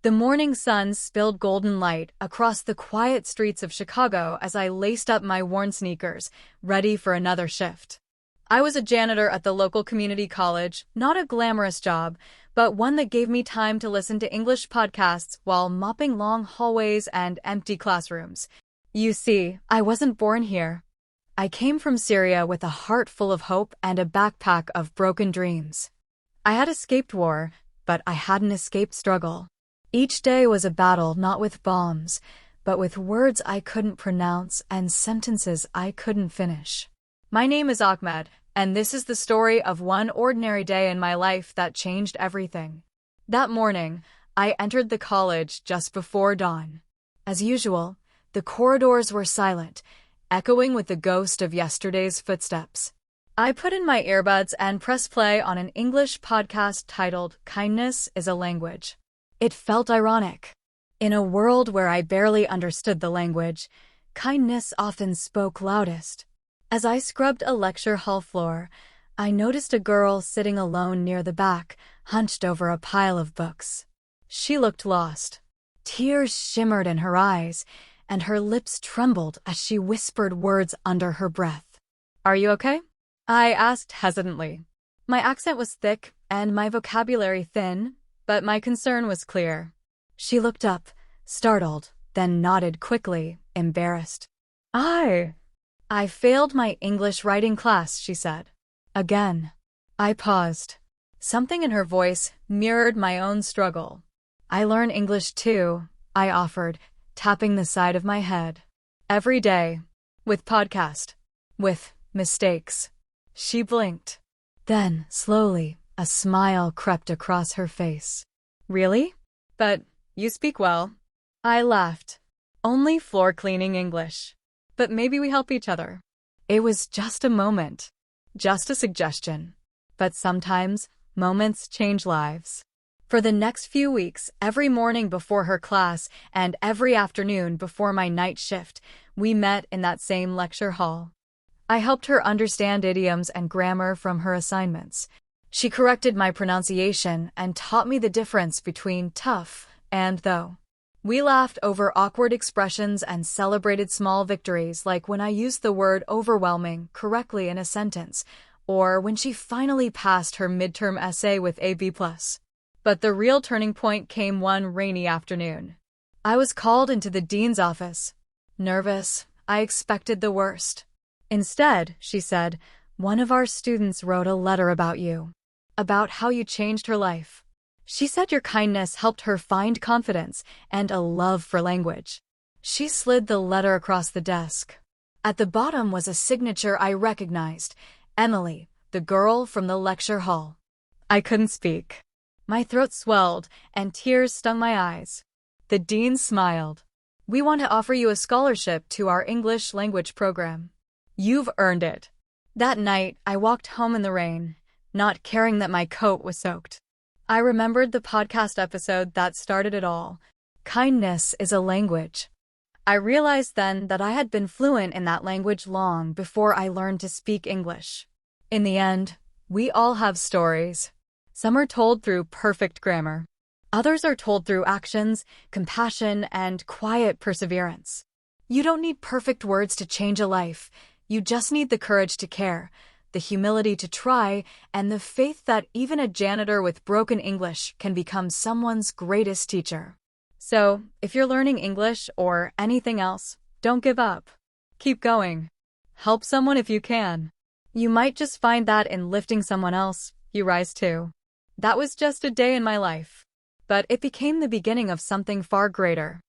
The morning sun spilled golden light across the quiet streets of Chicago as I laced up my worn sneakers, ready for another shift. I was a janitor at the local community college, not a glamorous job, but one that gave me time to listen to English podcasts while mopping long hallways and empty classrooms. You see, I wasn't born here. I came from Syria with a heart full of hope and a backpack of broken dreams. I had escaped war, but I hadn't escaped struggle. Each day was a battle not with bombs, but with words I couldn't pronounce and sentences I couldn't finish. My name is Ahmed, and this is the story of one ordinary day in my life that changed everything. That morning, I entered the college just before dawn. As usual, the corridors were silent, echoing with the ghost of yesterday's footsteps. I put in my earbuds and pressed play on an English podcast titled "Kindness is a Language." It felt ironic. In a world where I barely understood the language, kindness often spoke loudest. As I scrubbed a lecture hall floor, I noticed a girl sitting alone near the back, hunched over a pile of books. She looked lost. Tears shimmered in her eyes, and her lips trembled as she whispered words under her breath. "Are you okay?" I asked hesitantly. My accent was thick and my vocabulary thin, but my concern was clear. She looked up, startled, then nodded quickly, embarrassed. I failed my English writing class," she said. Again. I paused. Something in her voice mirrored my own struggle. "I learn English too," I offered, tapping the side of my head. "Every day. With podcast. With mistakes." She blinked. Then, slowly, a smile crept across her face. "Really? But you speak well." I laughed. "Only floor cleaning English. But maybe we help each other." It was just a moment. Just a suggestion. But sometimes, moments change lives. For the next few weeks, every morning before her class and every afternoon before my night shift, we met in that same lecture hall. I helped her understand idioms and grammar from her assignments. She corrected my pronunciation and taught me the difference between tough and though. We laughed over awkward expressions and celebrated small victories, like when I used the word overwhelming correctly in a sentence, or when she finally passed her midterm essay with a B+. But the real turning point came one rainy afternoon. I was called into the dean's office. Nervous, I expected the worst. "Instead," she said, "one of our students wrote a letter about you. About how you changed her life. She said your kindness helped her find confidence and a love for language." She slid the letter across the desk. At the bottom was a signature I recognized, Emily, the girl from the lecture hall. I couldn't speak. My throat swelled and tears stung my eyes. The dean smiled. "We want to offer you a scholarship to our English language program. You've earned it." That night, I walked home in the rain, not caring that my coat was soaked. I remembered the podcast episode that started it all. Kindness is a language. I realized then that I had been fluent in that language long before I learned to speak English. In the end, we all have stories. Some are told through perfect grammar. Others are told through actions, compassion, and quiet perseverance. You don't need perfect words to change a life. You just need the courage to care, the humility to try, and the faith that even a janitor with broken English can become someone's greatest teacher. So, if you're learning English or anything else, don't give up. Keep going. Help someone if you can. You might just find that in lifting someone else, you rise too. That was just a day in my life. But it became the beginning of something far greater.